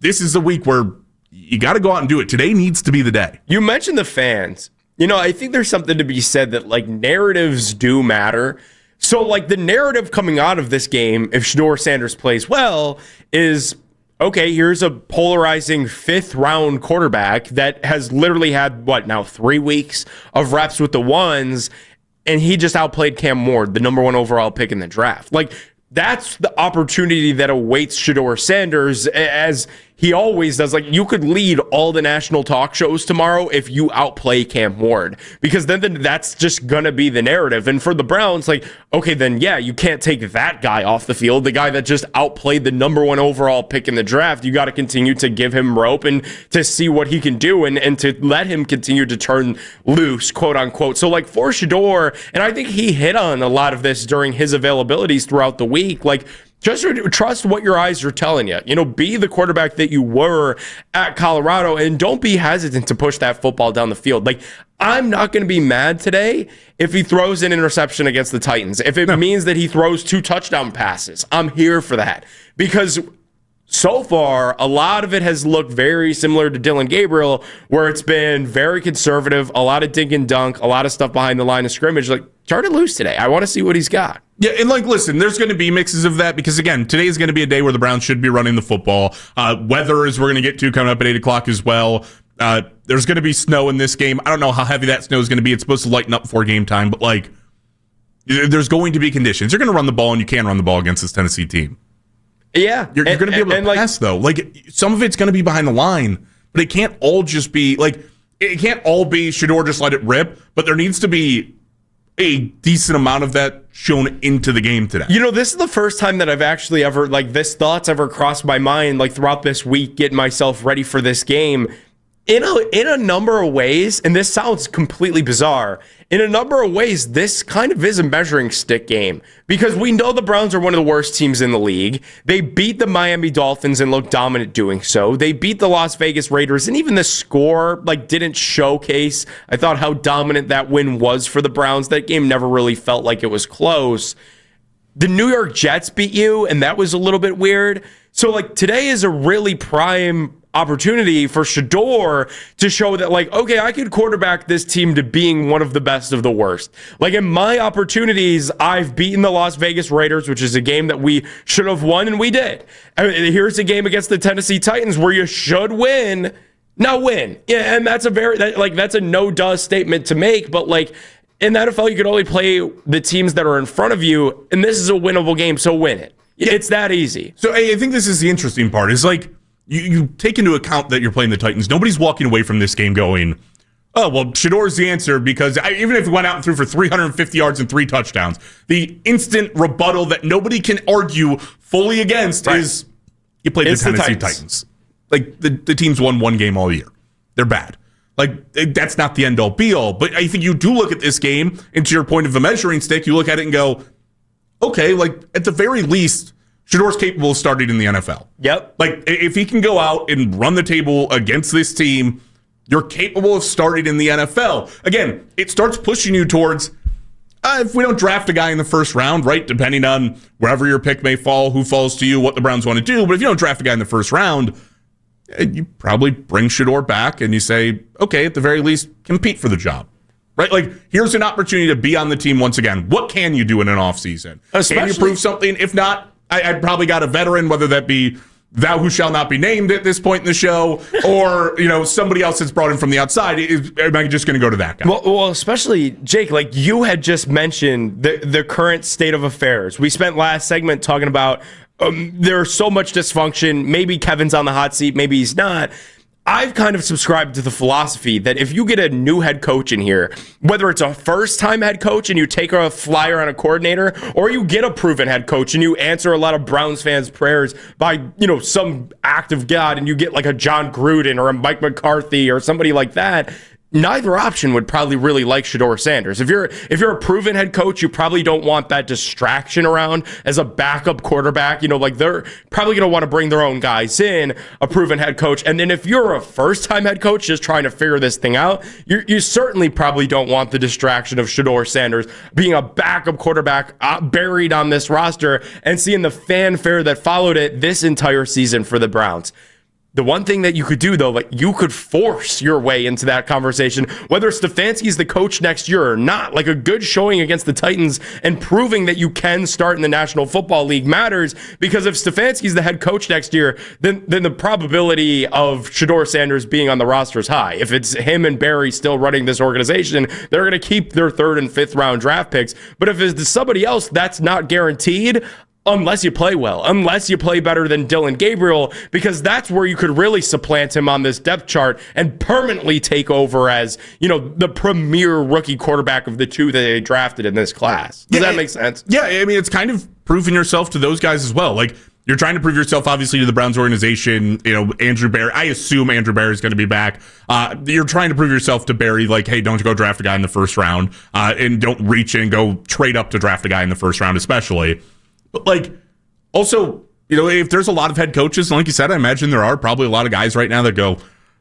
this is a week where you got to go out and do it. Today needs to be the day. You mentioned the fans. I think there's something to be said that, like, narratives do matter. So, like, the narrative coming out of this game, if Shedeur Sanders plays well, is, okay, here's a polarizing fifth-round quarterback that has literally had, 3 weeks of reps with the ones, and he just outplayed Cam Ward, the number 1 overall pick in the draft. Like, that's the opportunity that awaits Shedeur Sanders, as he always does. Like, you could lead all the national talk shows tomorrow if you outplay Cam Ward, because then that's just going to be the narrative. And for the Browns, like, okay, then yeah, you can't take that guy off the field, the guy that just outplayed the number 1 overall pick in the draft. You got to continue to give him rope and to see what he can do and to let him continue to turn loose, quote unquote. So, like, for Shedeur, and I think he hit on a lot of this during his availabilities throughout the week, like, just trust what your eyes are telling you. Be the quarterback that you were at Colorado, and don't be hesitant to push that football down the field. Like, I'm not going to be mad today if he throws an interception against the Titans. If it means that he throws 2 touchdown passes, I'm here for that. Because so far, a lot of it has looked very similar to Dylan Gabriel, where it's been very conservative, a lot of dink and dunk, a lot of stuff behind the line of scrimmage. Like, turn it loose today. I want to see what he's got. Yeah, and like, listen, there's going to be mixes of that because, again, today is going to be a day where the Browns should be running the football. Weather is we're going to get to coming up at 8 o'clock as well. There's going to be snow in this game. I don't know how heavy that snow is going to be. It's supposed to lighten up before game time, but, like, there's going to be conditions. You're going to run the ball, and you can run the ball against this Tennessee team. Yeah. You're going to be able to pass, though. Like, some of it's going to be behind the line, but it can't all just be, like, it can't all be Shedeur just let it rip, but there needs to be a decent amount of that shown into the game today. This is the first time that I've actually ever, like, this thought's ever crossed my mind, like, throughout this week, getting myself ready for this game. In a number of ways, and this sounds completely bizarre, in a number of ways, this kind of is a measuring stick game, because we know the Browns are one of the worst teams in the league. They beat the Miami Dolphins and looked dominant doing so. They beat the Las Vegas Raiders, and even the score, like, didn't showcase, I thought, how dominant that win was for the Browns. That game never really felt like it was close. The New York Jets beat you, and that was a little bit weird. So, like, today is a really prime opportunity for Shedeur to show that, like, okay, I could quarterback this team to being one of the best of the worst. Like, in my opportunities, I've beaten the Las Vegas Raiders, which is a game that we should have won, and we did. Here's a game against the Tennessee Titans where you should win. Now win. Yeah, and that's that's a no-duh statement to make, but, like, in the NFL, you can only play the teams that are in front of you, and this is a winnable game, so win it. Yeah. It's that easy. So I think this is the interesting part, is, like, you take into account that you're playing the Titans. Nobody's walking away from this game going, oh, well, Shedeur's the answer, because even if he went out and threw for 350 yards and 3 touchdowns, the instant rebuttal that nobody can argue fully against is you played the Tennessee Titans. Like, the team's won 1 game all year. They're bad. Like, that's not the end-all, be-all. But I think you do look at this game, and to your point of the measuring stick, you look at it and go, okay, like, at the very least, Shedeur's capable of starting in the NFL. Yep. Like, if he can go out and run the table against this team, you're capable of starting in the NFL. Again, it starts pushing you towards, if we don't draft a guy in the first round, right, depending on wherever your pick may fall, who falls to you, what the Browns want to do, but if you don't draft a guy in the first round, you probably bring Shedeur back and you say, okay, at the very least, compete for the job. Right? Like, here's an opportunity to be on the team once again. What can you do in an offseason? Can you prove something? If not, I probably got a veteran, whether that be thou who shall not be named at this point in the show, or, somebody else that's brought in from the outside. Am I just going to go to that guy? Well, especially, Jake, like, you had just mentioned the current state of affairs. We spent last segment talking about there's so much dysfunction. Maybe Kevin's on the hot seat. Maybe he's not. I've kind of subscribed to the philosophy that if you get a new head coach in here, whether it's a first-time head coach and you take a flyer on a coordinator, or you get a proven head coach and you answer a lot of Browns fans' prayers by, some act of God, and you get like a John Gruden or a Mike McCarthy or somebody like that, neither option would probably really like Shedeur Sanders. If you're a proven head coach, you probably don't want that distraction around as a backup quarterback. Like, they're probably going to want to bring their own guys in, a proven head coach. And then if you're a first-time head coach just trying to figure this thing out, you certainly probably don't want the distraction of Shedeur Sanders being a backup quarterback buried on this roster and seeing the fanfare that followed it this entire season for the Browns. The one thing that you could do, though, like you could force your way into that conversation, whether Stefanski's the coach next year or not. Like a good showing against the Titans and proving that you can start in the National Football League matters, because if Stefanski's the head coach next year, then the probability of Shedeur Sanders being on the roster is high. If it's him and Barry still running this organization, they're going to keep their 3rd and 5th round draft picks. But if it's somebody else, that's not guaranteed. Unless you play well, unless you play better than Dylan Gabriel, because that's where you could really supplant him on this depth chart and permanently take over as, the premier rookie quarterback of the 2 that they drafted in this class. Does that make sense? Yeah, I mean, it's kind of proving yourself to those guys as well. Like, you're trying to prove yourself, obviously, to the Browns organization. Andrew Barry, I assume Andrew Barry is going to be back. You're trying to prove yourself to Barry, like, hey, don't go draft a guy in the first round, and don't reach in and go trade up to draft a guy in the first round, especially. But, like, also, if there's a lot of head coaches, and like you said, I imagine there are probably a lot of guys right now that go,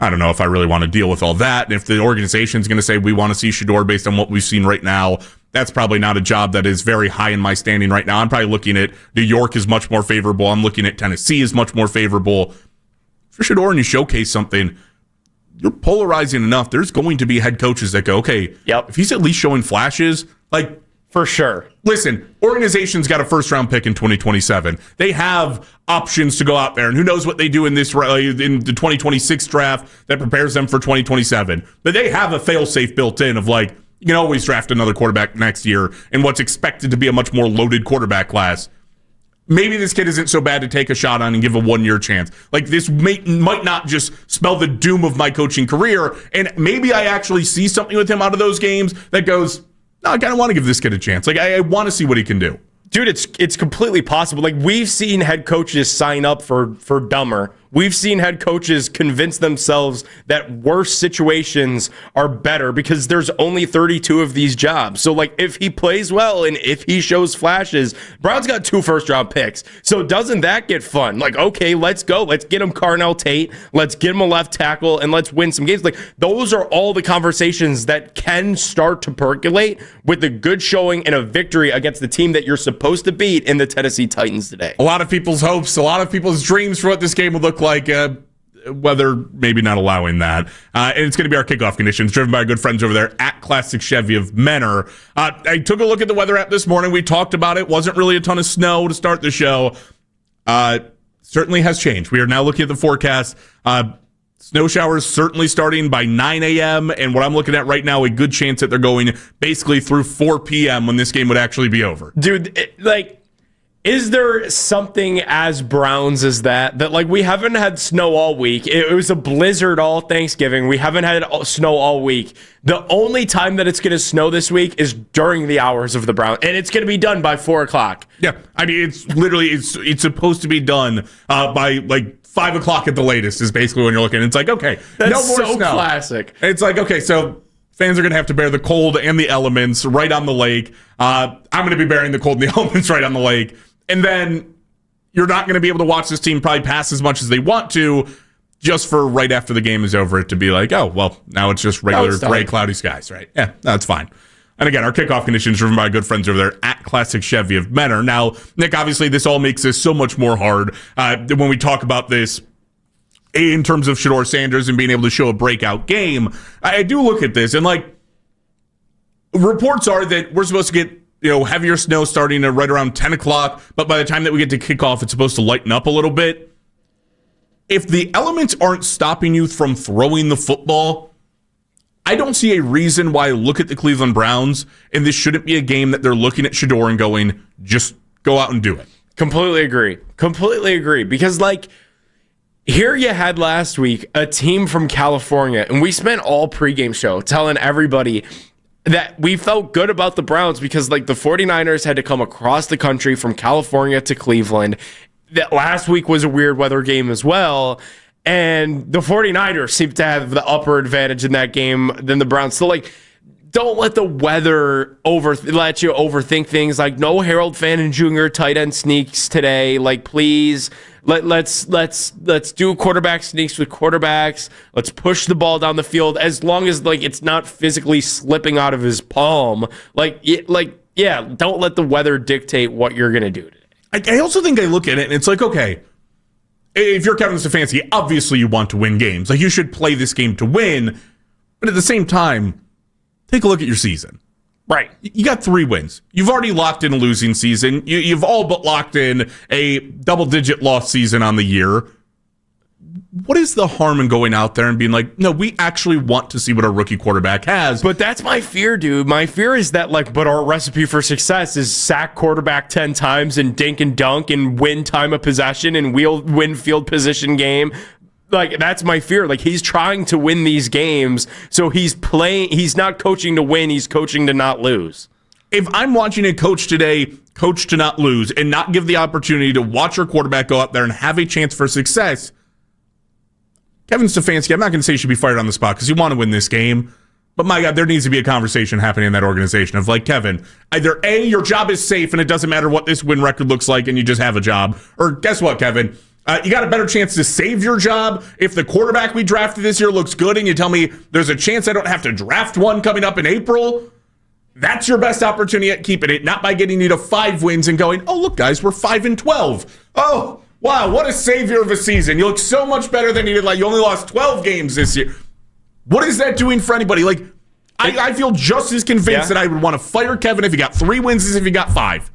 I don't know if I really want to deal with all that. And if the organization's going to say we want to see Shedeur based on what we've seen right now, that's probably not a job that is very high in my standing right now. I'm probably looking at New York is much more favorable. I'm looking at Tennessee is much more favorable. For Shedeur, and you showcase something, you're polarizing enough. There's going to be head coaches that go, okay, if he's at least showing flashes, like, for sure. Listen, organizations got a first-round pick in 2027. They have options to go out there, and who knows what they do in the 2026 draft that prepares them for 2027. But they have a fail-safe built in of, like, you can always draft another quarterback next year in what's expected to be a much more loaded quarterback class. Maybe this kid isn't so bad to take a shot on and give a 1-year chance. Like, this might not just spell the doom of my coaching career, and maybe I actually see something with him out of those games that goes, no, I kind of want to give this kid a chance. Like, I want to see what he can do. Dude, it's completely possible. Like, we've seen head coaches sign up for dumber. We've seen head coaches convince themselves that worse situations are better because there's only 32 of these jobs. So, like, if he plays well and if he shows flashes, Brown's got 2 first-round picks. So doesn't that get fun? Like, okay, let's go. Let's get him Carnell Tate. Let's get him a left tackle, and let's win some games. Like, those are all the conversations that can start to percolate with a good showing and a victory against the team that you're supposed to beat in the Tennessee Titans today. A lot of people's hopes, a lot of people's dreams for what this game would look like, weather maybe not allowing that. And it's going to be our kickoff conditions, driven by our good friends over there at Classic Chevy of Menor. I took a look at the weather app this morning. We talked about it. Wasn't really a ton of snow to start the show. Certainly has changed. We are now looking at the forecast. Snow showers certainly starting by 9 a.m. And what I'm looking at right now, a good chance that they're going basically through 4 p.m. when this game would actually be over. Dude, is there something as Browns as that like we haven't had snow all week? It was a blizzard all Thanksgiving. We haven't had snow all week. The only time that it's going to snow this week is during the hours of the Browns, and it's going to be done by 4 o'clock. Yeah, I mean, it's literally it's supposed to be done by like 5 o'clock at the latest is basically when you're looking. It's like, okay, that's no more so snow. Classic. It's like, okay, so fans are going to have to bear the cold and the elements right on the lake. I'm going to be bearing the cold and the elements right on the lake. And then you're not going to be able to watch this team probably pass as much as they want to just for right after the game is over it to be like, oh, well, now it's just regular gray, cloudy skies, right? Yeah, that's fine. And again, our kickoff conditions driven by good friends over there at Classic Chevy of Menor. Now, Nick, obviously this all makes this so much more hard when we talk about this in terms of Shedeur Sanders and being able to show a breakout game. I do look at this and, like, reports are that we're supposed to get heavier snow starting at right around 10 o'clock, but by the time that we get to kickoff, it's supposed to lighten up a little bit. If the elements aren't stopping you from throwing the football, I don't see a reason why I look at the Cleveland Browns, and this shouldn't be a game that they're looking at Shedeur and going, just go out and do it. Completely agree. Because, like, here you had last week a team from California, and we spent all pregame show telling everybody that we felt good about the Browns because, like, the 49ers had to come across the country from California to Cleveland. That last week was a weird weather game as well, and the 49ers seemed to have the upper advantage in that game than the Browns. So, like, don't let the weather let you overthink things. Like, no Harold Fannin Jr. tight end sneaks today. Like, please, let's do quarterback sneaks with quarterbacks. Let's push the ball down the field as long as, like, it's not physically slipping out of his palm. Yeah, don't let the weather dictate what you're gonna do today. I also think I look at it and it's like, okay, if you're Kevin Stefanski, obviously you want to win games. Like, you should play this game to win. But at the same time, take a look at your season. Right. You got 3 wins. You've already locked in a losing season. You've all but locked in a double-digit loss season on the year. What is the harm in going out there and being like, no, we actually want to see what our rookie quarterback has? But that's my fear, dude. My fear is that, like, but our recipe for success is sack quarterback 10 times and dink and dunk and win time of possession and win field position game. Like, that's my fear. Like, he's trying to win these games, so he's not coaching to win, he's coaching to not lose. If I'm watching a coach today coach to not lose and not give the opportunity to watch your quarterback go out there and have a chance for success, Kevin Stefanski, I'm not going to say he should be fired on the spot because you want to win this game, but my God, there needs to be a conversation happening in that organization of, like, Kevin, either A, your job is safe and it doesn't matter what this win record looks like and you just have a job, or guess what, Kevin? You got a better chance to save your job if the quarterback we drafted this year looks good and you tell me there's a chance I don't have to draft one coming up in April. That's your best opportunity at keeping it, not by getting you to 5 wins and going, oh, look, guys, we're 5-12. Oh, wow, what a savior of a season. You look so much better than you did. Like, you only lost 12 games this year. What is that doing for anybody? Like, I feel just as convinced that I would want to fire Kevin if he got 3 wins as if he got 5.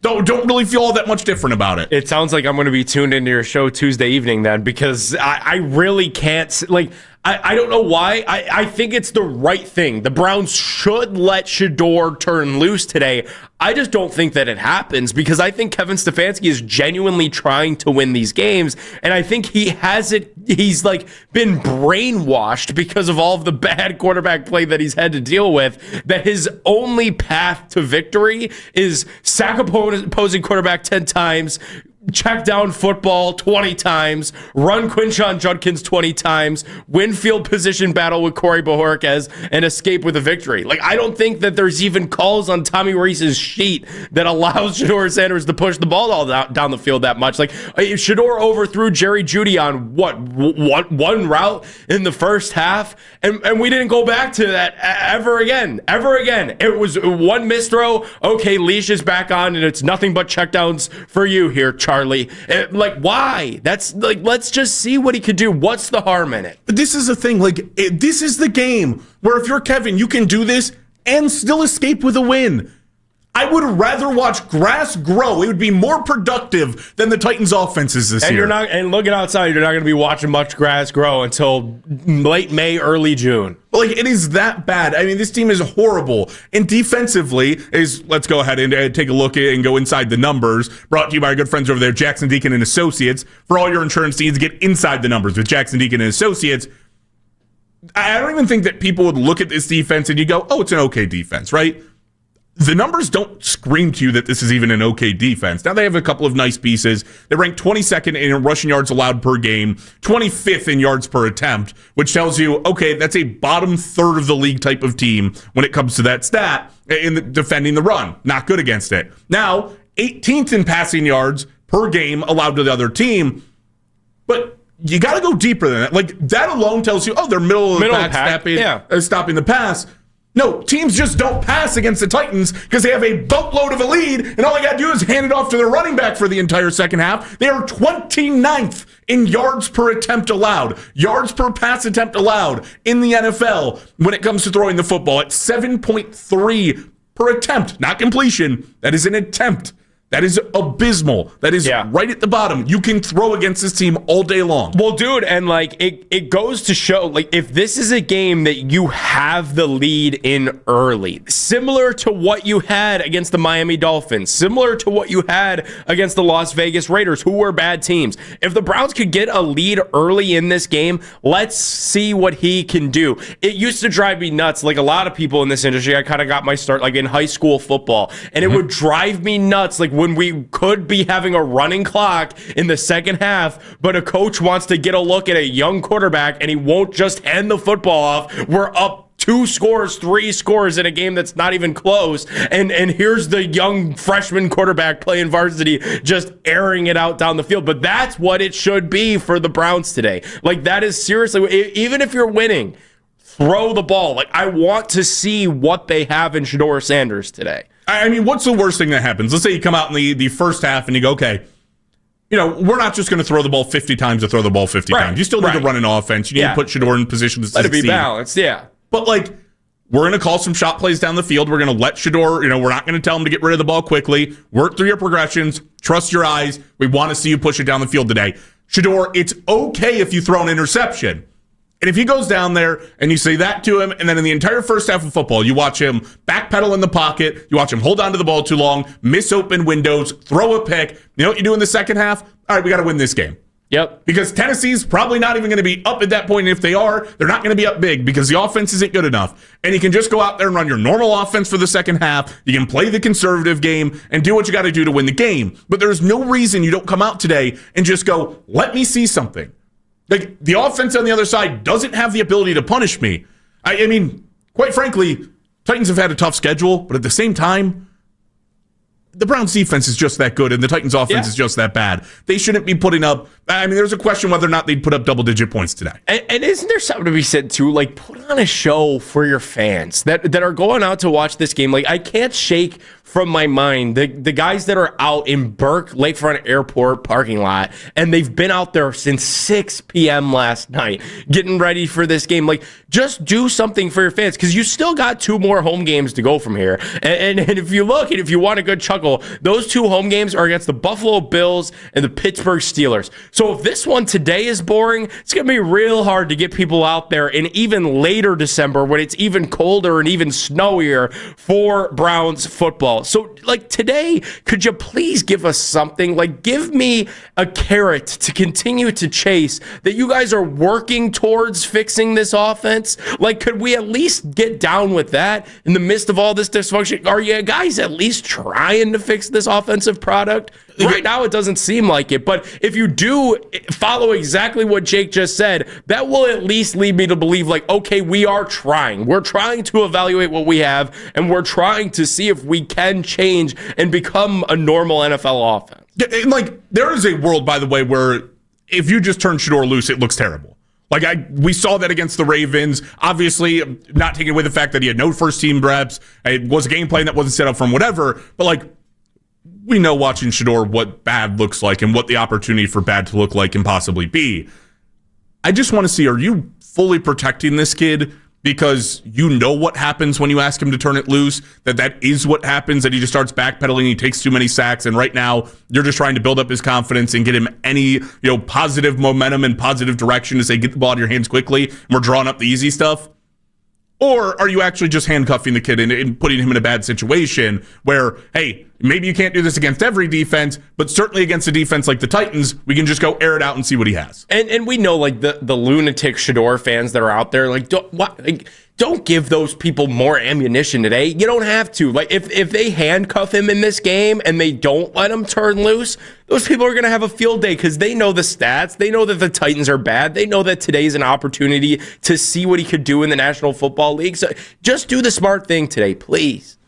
Don't really feel all that much different about it. It sounds like I'm going to be tuned into your show Tuesday evening then, because I really can't, like, I don't know why. I think it's the right thing. The Browns should let Shedeur turn loose today. I just don't think that it happens, because I think Kevin Stefanski is genuinely trying to win these games, and I think he's like been brainwashed because of all of the bad quarterback play that he's had to deal with, that his only path to victory is sack opposing quarterback 10 times, check down football 20 times, run Quinshon Judkins 20 times, win field position battle with Corey Bojorquez, and escape with a victory. Like, I don't think that there's even calls on Tommy Reese's sheet that allows Shedeur Sanders to push the ball all down the field that much. Like, Shedeur overthrew Jerry Jeudy on one route in the first half, and we didn't go back to that ever again. It was one misthrow. Okay, leash is back on, and it's nothing but checkdowns for you here, Charlie. Like, why? That's like, let's just see what he could do. What's the harm in it? But this is the thing. Like, this is the game where if you're Kevin, you can do this and still escape with a win. I would rather watch grass grow. It would be more productive than the Titans' offenses this year. And looking outside, you're not going to be watching much grass grow until late May, early June. Like, it is that bad. I mean, this team is horrible. And defensively, let's go ahead and take a look and go inside the numbers. Brought to you by our good friends over there, Jackson Deacon and Associates. For all your insurance needs, get inside the numbers with Jackson Deacon and Associates. I don't even think that people would look at this defense and you go, oh, it's an okay defense, right? The numbers don't scream to you that this is even an okay defense. Now, they have a couple of nice pieces. They rank 22nd in rushing yards allowed per game, 25th in yards per attempt, which tells you, okay, that's a bottom third of the league type of team when it comes to that stat in defending the run. Not good against it. Now, 18th in passing yards per game allowed to the other team, but you got to go deeper than that. Like, that alone tells you, oh, they're middle of the pack, stopping the pass. No, teams just don't pass against the Titans because they have a boatload of a lead, and all they got to do is hand it off to their running back for the entire second half. They are 29th in yards per attempt allowed, yards per pass attempt allowed in the NFL when it comes to throwing the football at 7.3 per attempt. Not completion. That is an attempt. That is abysmal. That is right at the bottom. You can throw against this team all day long. Well, dude, and like it goes to show, like, if this is a game that you have the lead in early, similar to what you had against the Miami Dolphins, similar to what you had against the Las Vegas Raiders, who were bad teams. If the Browns could get a lead early in this game, let's see what he can do. It used to drive me nuts. Like a lot of people in this industry, I kind of got my start like in high school football, and it would drive me nuts. Like, when we could be having a running clock in the second half, but a coach wants to get a look at a young quarterback and he won't just hand the football off. We're up 2 scores, 3 scores in a game that's not even close. And here's the young freshman quarterback playing varsity just airing it out down the field. But that's what it should be for the Browns today. Like, that is seriously, even if you're winning, throw the ball. Like, I want to see what they have in Shedeur Sanders today. I mean, what's the worst thing that happens? Let's say you come out in the first half and you go, okay, we're not just going to throw the ball 50 times to throw the ball 50 times. You still need to run an offense. You need to put Shedeur in position to succeed. Let it be balanced, yeah. But, we're going to call some shot plays down the field. We're going to let Shedeur, we're not going to tell him to get rid of the ball quickly. Work through your progressions. Trust your eyes. We want to see you push it down the field today. Shedeur, it's okay if you throw an interception. And if he goes down there and you say that to him, and then in the entire first half of football, you watch him backpedal in the pocket, you watch him hold on to the ball too long, miss open windows, throw a pick. You know what you do in the second half? All right, we got to win this game. Yep. Because Tennessee's probably not even going to be up at that point. And if they are, they're not going to be up big because the offense isn't good enough. And you can just go out there and run your normal offense for the second half. You can play the conservative game and do what you got to do to win the game. But there's no reason you don't come out today and just go, let me see something. The offense on the other side doesn't have the ability to punish me. I mean, quite frankly, Titans have had a tough schedule, but at the same time, the Browns defense is just that good, and the Titans offense is just that bad. They shouldn't be putting up. I mean, there's a question whether or not they'd put up double-digit points today. And isn't there something to be said too? Put on a show for your fans that are going out to watch this game. I can't shake from my mind the guys that are out in Burke Lakefront Airport parking lot, and they've been out there since 6 p.m. last night getting ready for this game. Just do something for your fans, because you still got 2 more home games to go from here. And if you look, and if you want a good chuckle, those 2 home games are against the Buffalo Bills and the Pittsburgh Steelers. So if this one today is boring, it's going to be real hard to get people out there in even later December when it's even colder and even snowier for Browns football. So, today, could you please give us something? Give me a carrot to continue to chase that you guys are working towards fixing this offense. Could we at least get down with that in the midst of all this dysfunction? Are you guys at least trying to fix this offensive product? Right now, it doesn't seem like it. But if you do follow exactly what Jake just said, that will at least lead me to believe, okay, we are trying. We're trying to evaluate what we have, and we're trying to see if we can change and become a normal NFL offense. There is a world, by the way, where if you just turn Shedeur loose, it looks terrible. We saw that against the Ravens. Obviously, not taking away the fact that he had no first-team reps. It was a game plan that wasn't set up from whatever. But, we know watching Shedeur what bad looks like and what the opportunity for bad to look like can possibly be. I just want to see, are you fully protecting this kid because you know what happens when you ask him to turn it loose, that is what happens, that he just starts backpedaling, he takes too many sacks, and right now you're just trying to build up his confidence and get him any positive momentum and positive direction to say, get the ball out of your hands quickly, and we're drawing up the easy stuff? Or are you actually just handcuffing the kid and putting him in a bad situation where, hey, maybe you can't do this against every defense, but certainly against a defense like the Titans, we can just go air it out and see what he has. And we know the lunatic Shedeur fans that are out there, don't give those people more ammunition today. You don't have to. If they handcuff him in this game and they don't let him turn loose, those people are going to have a field day because they know the stats. They know that the Titans are bad. They know that today's an opportunity to see what he could do in the National Football League. So just do the smart thing today, please.